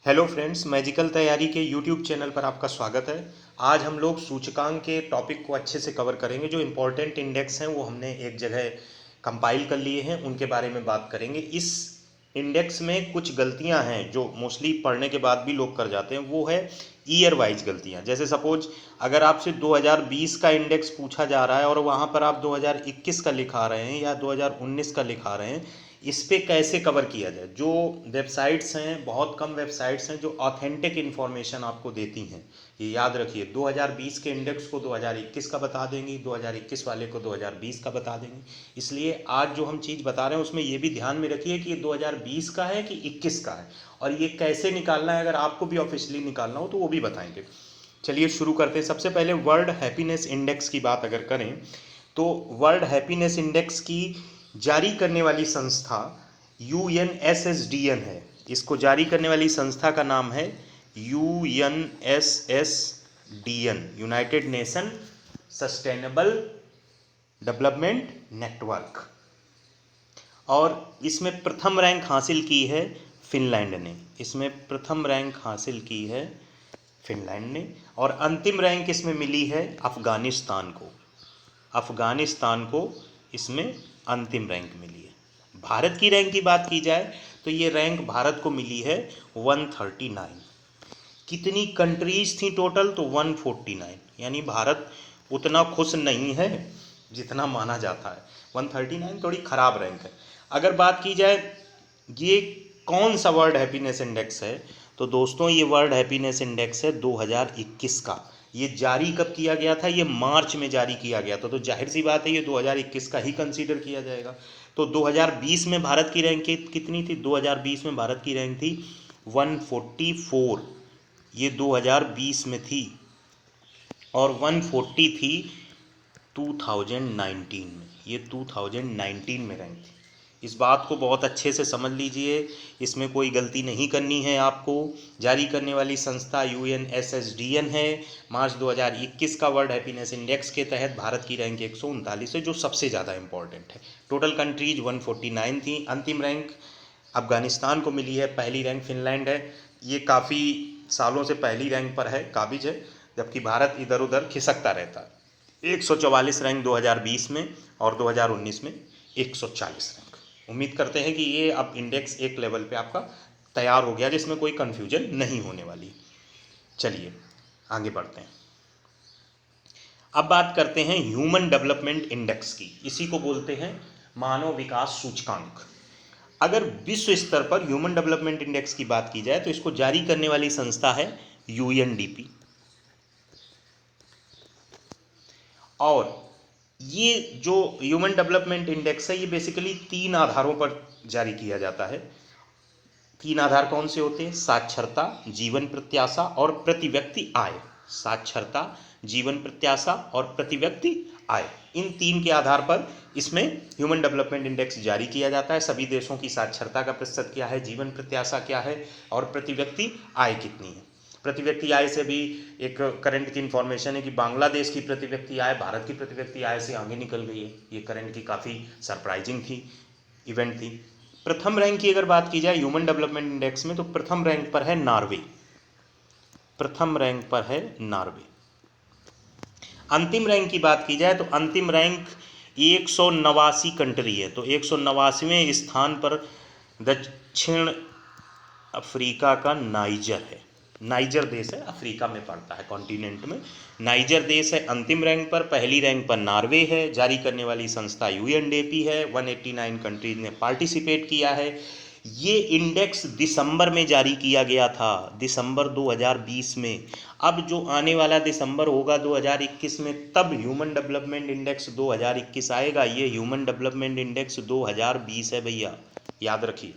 Hello friends, magical तैयारी के YouTube channel पर आपका स्वागत है। आज हम लोग सूचकांक के टॉपिक को अच्छे से कवर करेंगे। जो इम्पोर्टेंट इंडेक्स हैं वो हमने एक जगह कंपाइल कर लिए हैं, उनके बारे में बात करेंगे। इस इंडेक्स में कुछ गलतियां हैं जो मोस्टली पढ़ने के बाद भी लोग कर जाते हैं, वो है ईयर वाइज गलतियां। जैसे सपोज अगर आपसे 2020 का इंडेक्स पूछा जा रहा है और वहाँ पर आप 2021 का लिखा रहे हैं या 2019 का लिखा रहे हैं, इस पे कैसे कवर किया जाए। जो वेबसाइट्स हैं, बहुत कम वेबसाइट्स हैं जो ऑथेंटिक इन्फॉर्मेशन आपको देती हैं। ये याद रखिए, 2020 के इंडेक्स को 2021 का बता देंगी, 2021 वाले को 2020 का बता देंगी। इसलिए आज जो हम चीज़ बता रहे हैं उसमें ये भी ध्यान में रखिए कि ये 2020 का है कि 21 का है, और ये कैसे निकालना है। अगर आपको भी ऑफिशियली निकालना हो तो वो भी बताएंगे। चलिए शुरू करते हैं। सबसे पहले वर्ल्ड हैप्पीनेस इंडेक्स की बात अगर करें तो वर्ल्ड हैप्पीनेस इंडेक्स की जारी करने वाली संस्था UNSSDN है। इसको जारी करने वाली संस्था का नाम है UNSSDN, United nation sustainable development network. और इसमें प्रथम रैंक हासिल की है फिनलैंड ने। इसमें प्रथम रैंक हासिल की है फिनलैंड ने, और अंतिम रैंक इसमें मिली है अफ़गानिस्तान को। अफ़गानिस्तान को इसमें अंतिम रैंक मिली है। भारत की रैंक की बात की जाए तो ये रैंक भारत को मिली है 139। कितनी कंट्रीज थी टोटल? तो 149, यानी भारत उतना खुश नहीं है जितना माना जाता है। 139 थोड़ी ख़राब रैंक है। अगर बात की जाए ये कौन सा वर्ल्ड हैप्पीनेस इंडेक्स है, तो दोस्तों ये वर्ल्ड हैप्पीनेस इंडेक्स है 2021 का। ये जारी कब किया गया था? ये मार्च में जारी किया गया था, तो जाहिर सी बात है ये 2021 का ही कंसीडर किया जाएगा। तो 2020 में भारत की रैंक कितनी थी? 2020 में भारत की रैंक थी 144। ये 2020 में थी, और 140 थी 2019 में। ये 2019 में रैंक थी। इस बात को बहुत अच्छे से समझ लीजिए, इसमें कोई गलती नहीं करनी है आपको। जारी करने वाली संस्था UNSSDN है। मार्च 2021 का वर्ल्ड हैप्पीनेस इंडेक्स के तहत भारत की रैंक 139 है, जो सबसे ज़्यादा इम्पॉर्टेंट है। टोटल कंट्रीज 149 थी। अंतिम रैंक अफगानिस्तान को मिली है, पहली रैंक फिनलैंड है। ये काफ़ी सालों से पहली रैंक पर है, काबिज है, जबकि भारत इधर उधर खिसकता रहता है। 144 रैंक 2020 में, और 2019 में 140 रैंक। उम्मीद करते हैं कि ये अब इंडेक्स एक लेवल पे आपका तैयार हो गया जिसमें कोई कन्फ्यूजन नहीं होने वाली। चलिए आगे बढ़ते हैं। अब बात करते हैं ह्यूमन डेवलपमेंट इंडेक्स की। इसी को बोलते हैं मानव विकास सूचकांक। अगर विश्व स्तर पर ह्यूमन डेवलपमेंट इंडेक्स की बात की जाए तो इसको जारी करने वाली संस्था है UNDP। और ये जो ह्यूमन डेवलपमेंट इंडेक्स है ये बेसिकली 3 आधारों पर जारी किया जाता है। 3 आधार कौन से होते हैं? साक्षरता, जीवन प्रत्याशा और प्रति व्यक्ति आय। साक्षरता, जीवन प्रत्याशा और प्रति व्यक्ति आय, इन 3 के आधार पर इसमें ह्यूमन डेवलपमेंट इंडेक्स जारी किया जाता है। सभी देशों की साक्षरता का प्रतिशत क्या है, जीवन प्रत्याशा क्या है, और प्रति व्यक्ति आय कितनी है। प्रति व्यक्ति आय से भी एक करंट की इन्फॉर्मेशन है कि बांग्लादेश की प्रति व्यक्ति आय भारत की प्रति व्यक्ति आय से आगे निकल गई है। ये करंट की काफ़ी सरप्राइजिंग थी, इवेंट थी। प्रथम रैंक की अगर बात की जाए ह्यूमन डेवलपमेंट इंडेक्स में, तो प्रथम रैंक पर है नॉर्वे। प्रथम रैंक पर है नॉर्वे। अंतिम रैंक की बात की जाए तो अंतिम रैंक 189 कंट्री है। तो 189वें स्थान पर दक्षिण अफ्रीका का नाइजर है। नाइजर देश है, अफ्रीका में पड़ता है, कॉन्टिनेंट में। नाइजर देश है अंतिम रैंक पर। पहली रैंक पर नॉर्वे है। जारी करने वाली संस्था UNDP है। 189 कंट्रीज ने पार्टिसिपेट किया है। ये इंडेक्स दिसंबर में जारी किया गया था, दिसंबर 2020 में। अब जो आने वाला दिसंबर होगा 2021 में, तब ह्यूमन डेवलपमेंट इंडेक्स 2021 आएगा। ये ह्यूमन डेवलपमेंट इंडेक्स 2020 है भैया, याद रखिए,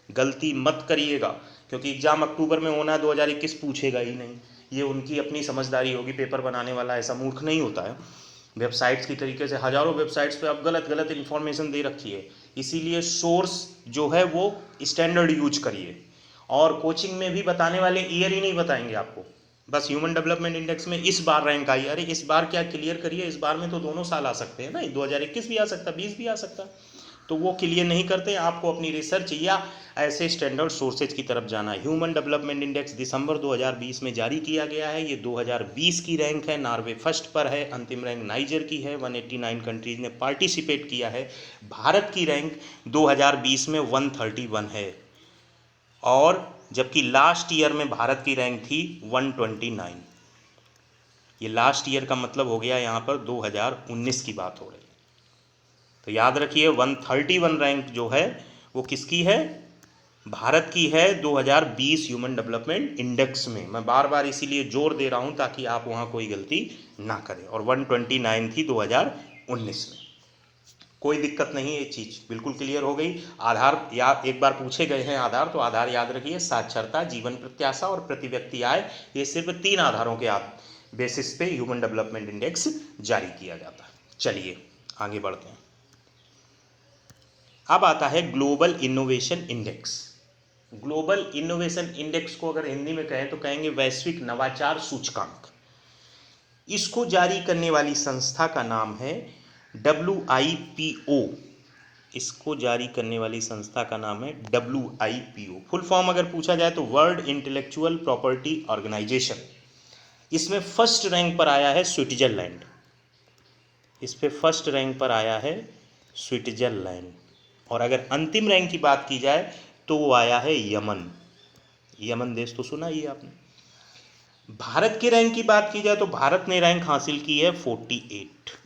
गलती मत करिएगा, क्योंकि एग्ज़ाम अक्टूबर में होना है, 2021 पूछेगा ही नहीं। ये उनकी अपनी समझदारी होगी, पेपर बनाने वाला ऐसा मूर्ख नहीं होता है। वेबसाइट्स की तरीके से हज़ारों वेबसाइट्स पे अब गलत गलत इन्फॉर्मेशन दे रखी है। इसीलिए सोर्स जो है वो स्टैंडर्ड यूज करिए। और कोचिंग में भी बताने वाले ईयर ही नहीं बताएंगे आपको, बस ह्यूमन डेवलपमेंट इंडेक्स में इस बार रैंक आई। अरे इस बार क्या क्लियर करिए, इस बार में तो दोनों साल आ सकते हैं ना, 2021 भी आ सकता, 20 भी आ सकता। तो वो क्लियर नहीं करते। आपको अपनी रिसर्च या ऐसे स्टैंडर्ड सोर्सेज की तरफ जाना है। ह्यूमन डेवलपमेंट इंडेक्स दिसंबर 2020 में जारी किया गया है। ये 2020 की रैंक है। नॉर्वे फर्स्ट पर है, अंतिम रैंक नाइजर की है। 189 कंट्रीज ने पार्टिसिपेट किया है। भारत की रैंक 2020 में 131 है, और जबकि लास्ट ईयर में भारत की रैंक थी 129। ये लास्ट ईयर का मतलब हो गया यहाँ पर 2019 की बात हो रही है। तो याद रखिए 131 रैंक जो है वो किसकी है? भारत की है 2020 ह्यूमन डेवलपमेंट इंडेक्स में। मैं बार बार इसीलिए जोर दे रहा हूँ ताकि आप वहाँ कोई गलती ना करें। और 129 थी 2019 में। कोई दिक्कत नहीं, ये चीज़ बिल्कुल क्लियर हो गई। आधार या एक बार पूछे गए हैं आधार, तो आधार याद रखिए साक्षरता, जीवन प्रत्याशा और प्रति व्यक्ति आय। ये सिर्फ 3 आधारों के बेसिस पे ह्यूमन डेवलपमेंट इंडेक्स जारी किया जाता है। चलिए आगे बढ़ते हैं। अब आता है global innovation index. Global innovation index को अगर हिंदी में कहें तो कहेंगे वैश्विक नवाचार सूचकांक। इसको जारी करने वाली संस्था का नाम है WIPO। इसको जारी करने वाली संस्था का नाम है WIPO। फुल फॉर्म अगर पूछा जाए तो वर्ल्ड इंटेलेक्चुअल प्रॉपर्टी ऑर्गेनाइजेशन। इसमें फर्स्ट रैंक पर आया है स्विट्जरलैंड। इस पे फर्स्ट रैंक पर आया है स्विट्जरलैंड। और अगर अंतिम रैंक की बात की जाए तो वो आया है यमन। यमन देश तो सुना ही आपने। भारत के रैंक की बात की जाए तो भारत ने रैंक हासिल की है 48,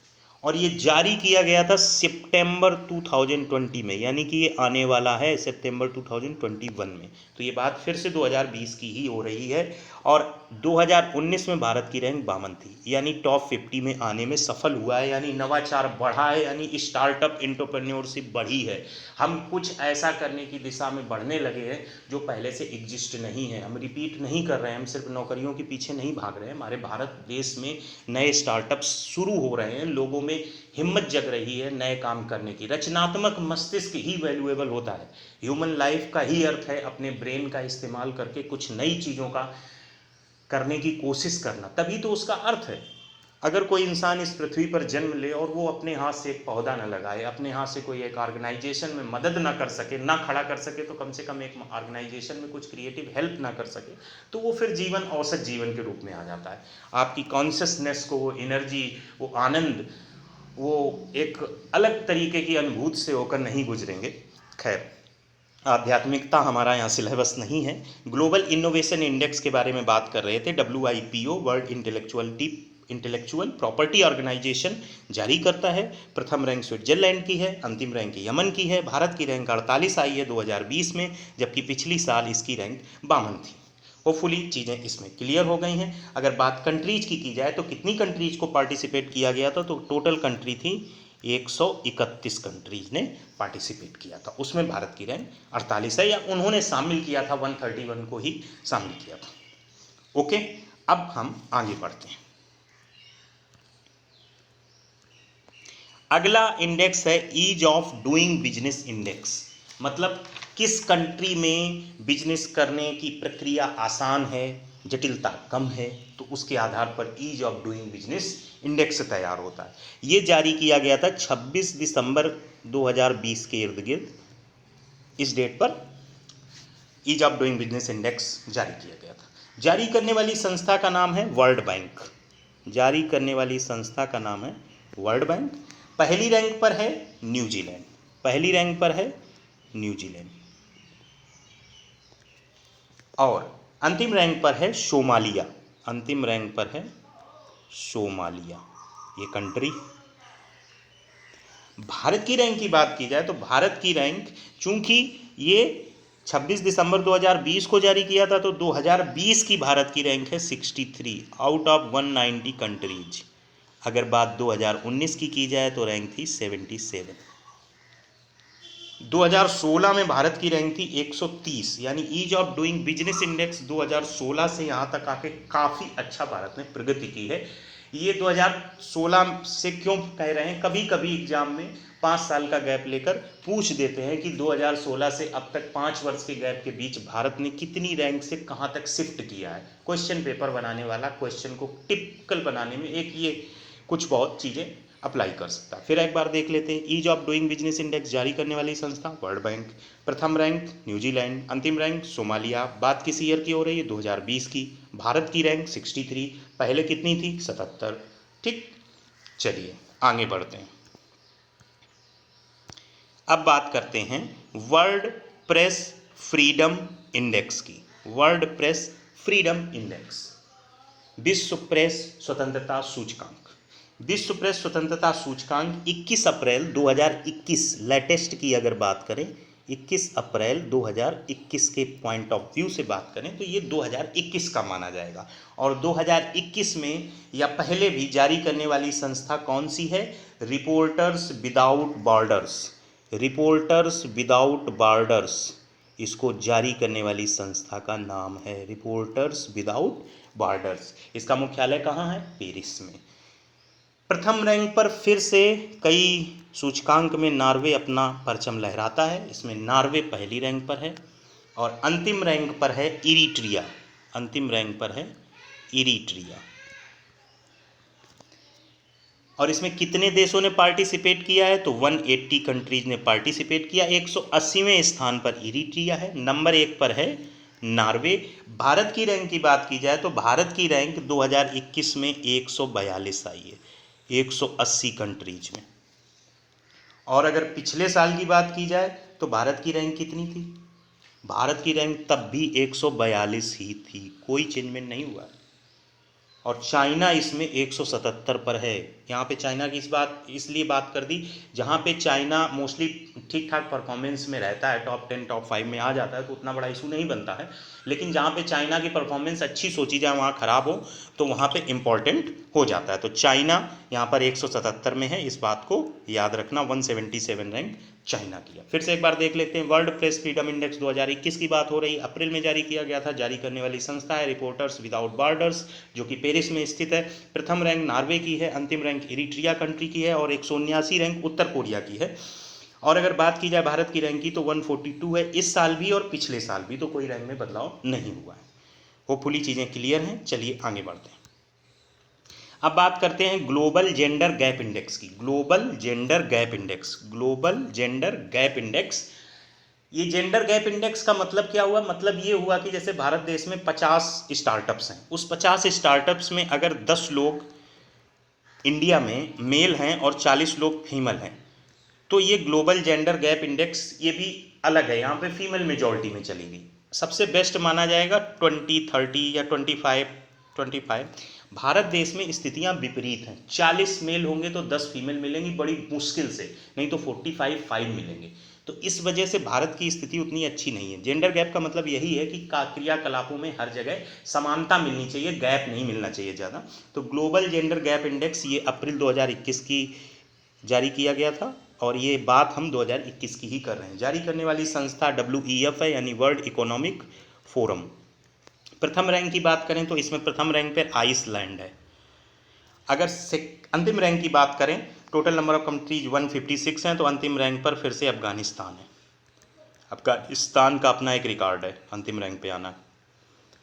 और ये जारी किया गया था सितंबर 2020 में, यानी कि ये आने वाला है सितंबर 2021 में। तो ये बात फिर से 2020 की ही हो रही है। और 2019 में भारत की रैंक 52 थी, यानी टॉप 50 में आने में सफल हुआ है, यानी नवाचार बढ़ा है, यानी स्टार्टअप एंटरप्रेन्योरशिप बढ़ी है। हम कुछ ऐसा करने की दिशा में बढ़ने लगे हैं जो पहले से एग्जिस्ट नहीं है। हम रिपीट नहीं कर रहे हैं, हम सिर्फ नौकरियों के पीछे नहीं भाग रहे हैं। हमारे भारत देश में नए स्टार्टअप्स शुरू हो रहे हैं, लोगों में हिम्मत जग रही है नए काम करने की। रचनात्मक मस्तिष्क ही वैल्यूएबल होता है। ह्यूमन लाइफ का ही अर्थ है अपने ब्रेन का इस्तेमाल करके कुछ नई चीज़ों का करने की कोशिश करना, तभी तो उसका अर्थ है। अगर कोई इंसान इस पृथ्वी पर जन्म ले और वो अपने हाथ से एक पौधा न लगाए, अपने हाथ से कोई एक ऑर्गेनाइजेशन में मदद ना कर सके, ना खड़ा कर सके, तो कम से कम एक ऑर्गेनाइजेशन में कुछ क्रिएटिव हेल्प ना कर सके, तो वो फिर जीवन औसत जीवन के रूप में आ जाता है। आपकी कॉन्शियसनेस को, वो एनर्जी, वो आनंद, वो एक अलग तरीके की अनुभूति से होकर नहीं गुजरेंगे। खैर, आध्यात्मिकता हमारा यहाँ सिलेबस नहीं है। ग्लोबल इनोवेशन इंडेक्स के बारे में बात कर रहे थे। WIPO world intellectual property organisation जारी करता है। प्रथम रैंक स्विट्जरलैंड की है, अंतिम रैंक यमन की है। भारत की रैंक 48 आई है 2020 में, जबकि पिछली साल इसकी रैंक 52 थी। होपफुली चीज़ें इसमें क्लियर हो गई हैं। अगर बात कंट्रीज की जाए तो कितनी कंट्रीज को पार्टिसिपेट किया गया था, तो टोटल कंट्री थी 131 कंट्रीज ने पार्टिसिपेट किया था। उसमें भारत की रैंक 48 है, या उन्होंने शामिल किया था 131 को ही शामिल किया था। ओके, अब हम आगे बढ़ते हैं। अगला इंडेक्स है ease of doing business index. मतलब किस कंट्री में बिजनेस करने की प्रक्रिया आसान है, जटिलता कम है, तो उसके आधार पर ease of doing business index तैयार होता है। ये जारी किया गया था 26 दिसंबर 2020 के इर्द गिर्द। इस डेट पर ease of doing business index जारी किया गया था। जारी करने वाली संस्था का नाम है वर्ल्ड बैंक। जारी करने वाली संस्था का नाम है वर्ल्ड बैंक। पहली रैंक पर है न्यूजीलैंड। पहली रैंक पर है न्यूजीलैंड। और अंतिम रैंक पर है सोमालिया। अंतिम रैंक पर है सोमालिया, ये कंट्री। भारत की रैंक की बात की जाए तो भारत की रैंक, चूंकि ये 26 दिसंबर 2020 को जारी किया था, तो 2020 की भारत की रैंक है 63 आउट ऑफ 190 कंट्रीज। अगर बात 2019 की जाए तो रैंक थी 77। 2016 में भारत की रैंक थी 130, यानी ease of doing business index 2016 से यहाँ तक आके काफ़ी अच्छा भारत ने प्रगति की है। ये 2016 से क्यों कह रहे हैं, कभी कभी एग्जाम में 5 साल का गैप लेकर पूछ देते हैं कि 2016 से अब तक 5 वर्ष के गैप के बीच भारत ने कितनी रैंक से कहाँ तक शिफ्ट किया है। क्वेश्चन पेपर बनाने वाला क्वेश्चन को टिपिकल बनाने में एक ये कुछ बहुत चीज़ें अप्लाई कर सकता है। फिर एक बार देख लेते हैं, ease of doing business index जारी करने वाली संस्था वर्ल्ड बैंक। प्रथम रैंक न्यूजीलैंड, अंतिम रैंक सोमालिया। बात किस ईयर की हो रही है? 2020 की। भारत की रैंक 63, पहले कितनी थी? 77। ठीक, चलिए आगे बढ़ते हैं। अब बात करते हैं वर्ल्ड प्रेस फ्रीडम इंडेक्स की। वर्ल्ड प्रेस फ्रीडम इंडेक्स, विश्व प्रेस स्वतंत्रता सूचकांक। विश्व प्रेस स्वतंत्रता सूचकांक 21 अप्रैल 2021 लेटेस्ट की अगर बात करें, 21 अप्रैल 2021 के पॉइंट ऑफ व्यू से बात करें तो ये 2021 का माना जाएगा। और 2021 में या पहले भी जारी करने वाली संस्था कौन सी है? Reporters without borders. Reporters without borders, इसको जारी करने वाली संस्था का नाम है रिपोर्टर्स विदाउट बॉर्डर्स। इसका मुख्यालय कहाँ है? पेरिस में। प्रथम रैंक पर फिर से कई सूचकांक में नॉर्वे अपना परचम लहराता है, इसमें नॉर्वे पहली रैंक पर है। और अंतिम रैंक पर है इरिट्रिया। अंतिम रैंक पर है इरिट्रिया। और इसमें कितने देशों ने पार्टिसिपेट किया है? तो 180 कंट्रीज ने पार्टिसिपेट किया। 180वें स्थान पर इरिट्रिया है, नंबर 1 पर है नॉर्वे। भारत की रैंक की बात की जाए तो भारत की रैंक 2021 में 142 आई है 180 कंट्रीज में। और अगर पिछले साल की बात की जाए तो भारत की रैंक कितनी थी? भारत की रैंक तब भी 142 ही थी, कोई चेंजमेंट नहीं हुआ। और चाइना इसमें 177 पर है। यहाँ पे चाइना की इस बात इसलिए बात कर दी, जहाँ पे चाइना मोस्टली ठीक ठाक परफॉर्मेंस में रहता है, टॉप 10 टॉप 5 में आ जाता है तो उतना बड़ा इशू नहीं बनता है। लेकिन जहाँ पे चाइना की परफॉर्मेंस अच्छी सोची जाए, वहाँ ख़राब हो तो वहाँ पे इम्पॉर्टेंट हो जाता है। तो चाइना यहाँ पर 177 में है, इस बात को याद रखना। 177 रैंक चाइना किया। फिर से एक बार देख लेते हैं, वर्ल्ड प्रेस फ्रीडम इंडेक्स 2021 की बात हो रही, अप्रैल में जारी किया गया था। जारी करने वाली संस्था है रिपोर्टर्स विदाउट बॉर्डर्स, जो कि पेरिस में स्थित है। प्रथम रैंक नॉर्वे की है, अंतिम रैंक इरिट्रिया कंट्री की है और 179 रैंक उत्तर कोरिया की है। और अगर बात की जाए भारत की रैंक की तो 142 है, इस साल भी और पिछले साल भी, तो कोई रैंक में बदलाव नहीं हुआ है। होपफुली चीज़ें क्लियर हैं। चलिए आगे बढ़ते हैं। अब बात करते हैं ग्लोबल जेंडर गैप इंडेक्स की। Global gender gap index, global gender gap index. ये जेंडर गैप इंडेक्स का मतलब क्या हुआ? मतलब ये हुआ कि जैसे भारत देश में 50 स्टार्टअप्स हैं, उस 50 स्टार्टअप्स में अगर 10 लोग इंडिया में मेल हैं और 40 लोग फीमेल हैं, तो ये ग्लोबल जेंडर गैप इंडेक्स ये भी अलग है, यहाँ पे फीमेल मेजॉरिटी में चली गई। सबसे बेस्ट माना जाएगा 20, 30 या 25। भारत देश में स्थितियां विपरीत हैं, 40 मेल होंगे तो 10 फीमेल मिलेंगी बड़ी मुश्किल से, नहीं तो 45 मिलेंगे। तो इस वजह से भारत की स्थिति उतनी अच्छी नहीं है। जेंडर गैप का मतलब यही है कि क्रियाकलापों में हर जगह समानता मिलनी चाहिए, गैप नहीं मिलना चाहिए ज़्यादा। तो ग्लोबल जेंडर गैप इंडेक्स ये अप्रैल 2021 की जारी किया गया था और ये बात हम 2021 की ही कर रहे हैं। जारी करने वाली संस्था WEF है, यानी वर्ल्ड इकोनॉमिक फोरम। प्रथम रैंक की बात करें तो इसमें प्रथम रैंक पर आइसलैंड है। अगर अंतिम रैंक की बात करें, टोटल नंबर ऑफ कंट्रीज 156 हैं, तो अंतिम रैंक पर फिर से अफगानिस्तान है। अफगानिस्तान का अपना एक रिकॉर्ड है अंतिम रैंक पे आना,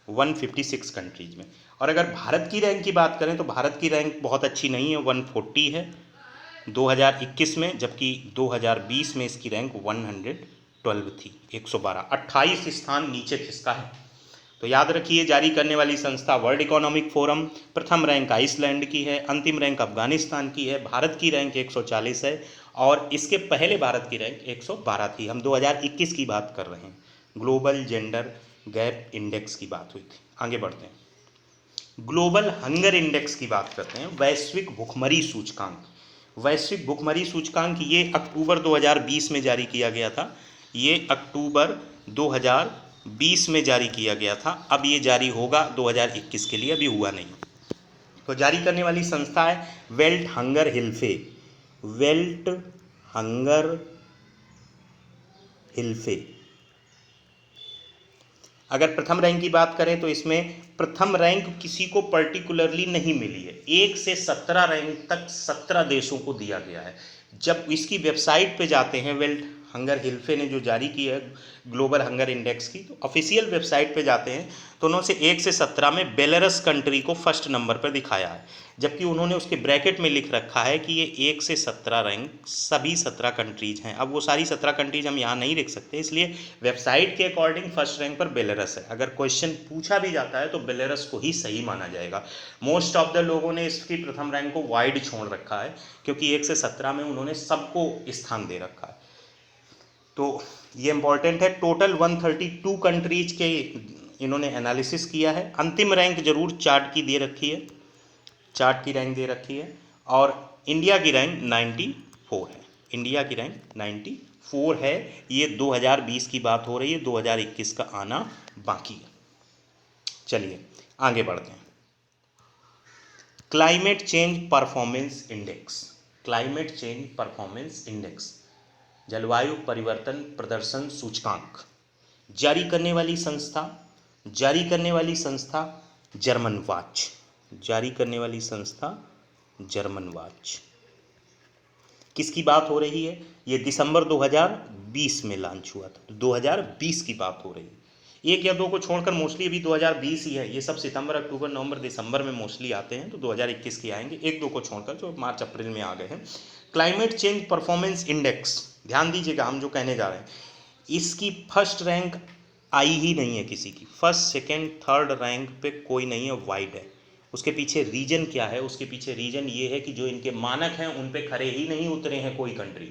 156 कंट्रीज में। और अगर भारत की रैंक की बात करें तो भारत की रैंक बहुत अच्छी नहीं है, 140 है 2021 में, जबकि 2020 में इसकी रैंक 112 थी, 112, 28 स्थान नीचे खिसका है। तो याद रखिए, जारी करने वाली संस्था वर्ल्ड इकोनॉमिक फोरम। प्रथम रैंक आइसलैंड की है, अंतिम रैंक अफगानिस्तान की है, भारत की रैंक 140 है और इसके पहले भारत की रैंक 112 थी। हम 2021 की बात कर रहे हैं, ग्लोबल जेंडर गैप इंडेक्स की बात हुई थी। आगे बढ़ते हैं, ग्लोबल हंगर इंडेक्स की बात करते हैं, वैश्विक भुखमरी सूचकांक। वैश्विक भुखमरी सूचकांक ये अक्टूबर 2020 में जारी किया गया था, ये अक्टूबर 2020 में जारी किया गया था। अब ये जारी होगा 2021 के लिए, अभी हुआ नहीं। तो जारी करने वाली संस्था है वेल्ट हंगर हिल्फे, वेल्ट हंगर हिल्फे। अगर प्रथम रैंक की बात करें तो इसमें प्रथम रैंक किसी को पर्टिकुलरली नहीं मिली है, 1 से 17 रैंक तक 17 देशों को दिया गया है। जब इसकी वेबसाइट पे जाते हैं वेल्ट हंगर हिल्फे ने जो जारी की है ग्लोबल हंगर इंडेक्स की, तो ऑफिशियल वेबसाइट पे जाते हैं तो उन्होंने 1 से 17 में बेलारस कंट्री को फर्स्ट नंबर पर दिखाया है, जबकि उन्होंने उसके ब्रैकेट में लिख रखा है कि ये 1 से 17 रैंक सभी 17 कंट्रीज हैं। अब वो सारी 17 कंट्रीज हम यहाँ नहीं लिख सकते, इसलिए वेबसाइट के अकॉर्डिंग फर्स्ट रैंक पर बेलारस है। अगर क्वेश्चन पूछा भी जाता है तो बेलारस को ही सही माना जाएगा। मोस्ट ऑफ द लोगों ने इसकी प्रथम रैंक को वाइड छोड़ रखा है, क्योंकि 1 से 17 में उन्होंने सबको स्थान दे रखा है। तो ये इंपॉर्टेंट है। टोटल 132 कंट्रीज के इन्होंने एनालिसिस किया है। अंतिम रैंक जरूर चार्ट की दे रखी है, चार्ट की रैंक दे रखी है, और इंडिया की रैंक 94 है। इंडिया की रैंक 94 है। ये 2020 की बात हो रही है, 2021 का आना बाकी है। चलिए आगे बढ़ते हैं। Climate change performance index, climate change performance index, जलवायु परिवर्तन प्रदर्शन सूचकांक, जारी करने वाली संस्था जर्मन वाच, जारी करने वाली संस्था जर्मन वाच। किसकी बात हो रही है? ये दिसंबर 2020 में लॉन्च हुआ था, 2020 की बात हो रही है। 1 या 2 को छोड़कर मोस्टली अभी 2020 ही है। ये सब सितंबर, अक्टूबर, नवंबर, दिसंबर में मोस्टली आते हैं, तो 2021 के आएंगे। 1-2 को छोड़कर जो मार्च अप्रैल में आ गए हैं। क्लाइमेट चेंज परफॉर्मेंस इंडेक्स, ध्यान दीजिएगा हम जो कहने जा रहे हैं, इसकी फर्स्ट रैंक आई ही नहीं है किसी की। फर्स्ट, सेकेंड, थर्ड रैंक पे कोई नहीं है, वाइड है। उसके पीछे रीजन क्या है? उसके पीछे रीजन ये है कि जो इनके मानक हैं उन पे खरे ही नहीं उतरे हैं कोई कंट्री।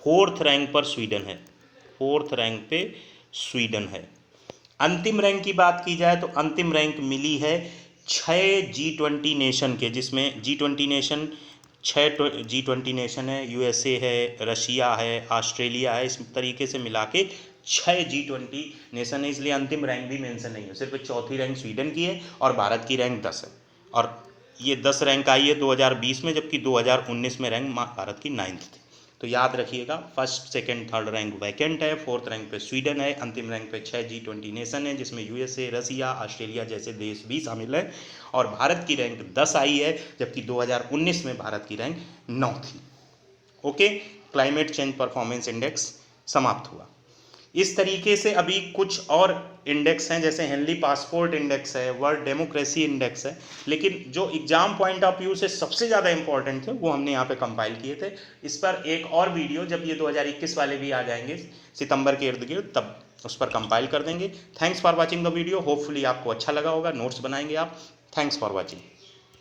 4th रैंक पर स्वीडन है, 4th रैंक पे स्वीडन है। अंतिम रैंक की बात की जाए तो अंतिम रैंक मिली है 6 G20 नेशन के, जिसमें G20 नेशन 6 G20 नेशन है। USA है, रशिया है, ऑस्ट्रेलिया है, इस तरीके से मिला के 6 G20 नेशन है। इसलिए अंतिम रैंक भी मेंशन नहीं है। सिर्फ 4थी रैंक स्वीडन की है और भारत की रैंक 10 है। और ये 10 रैंक आई है 2020 में, जबकि 2019 में रैंक भारत की 9th थी। तो याद रखिएगा, first, second, third rank vacant है, 4th रैंक पे स्वीडन है, अंतिम रैंक पे 6 G20 नेशन है, जिसमें USA, रसिया, ऑस्ट्रेलिया जैसे देश भी शामिल है। और भारत की रैंक 10 आई है, जबकि 2019 में भारत की रैंक 9 थी। Okay, climate change performance index समाप्त हुआ। इस तरीके से अभी कुछ और इंडेक्स हैं, जैसे हेनली पासपोर्ट इंडेक्स है, वर्ल्ड डेमोक्रेसी इंडेक्स है, लेकिन जो एग्जाम पॉइंट ऑफ व्यू से सबसे ज़्यादा इंपॉर्टेंट थे वो हमने यहाँ पे कंपाइल किए थे। इस पर एक और वीडियो जब ये 2021 वाले भी आ जाएंगे सितंबर के इर्द गिर्द, तब उस पर कंपाइल कर देंगे। Thanks for watching the video. Hopefully आपको अच्छा लगा होगा, नोट्स बनाएंगे आप। Thanks for watching.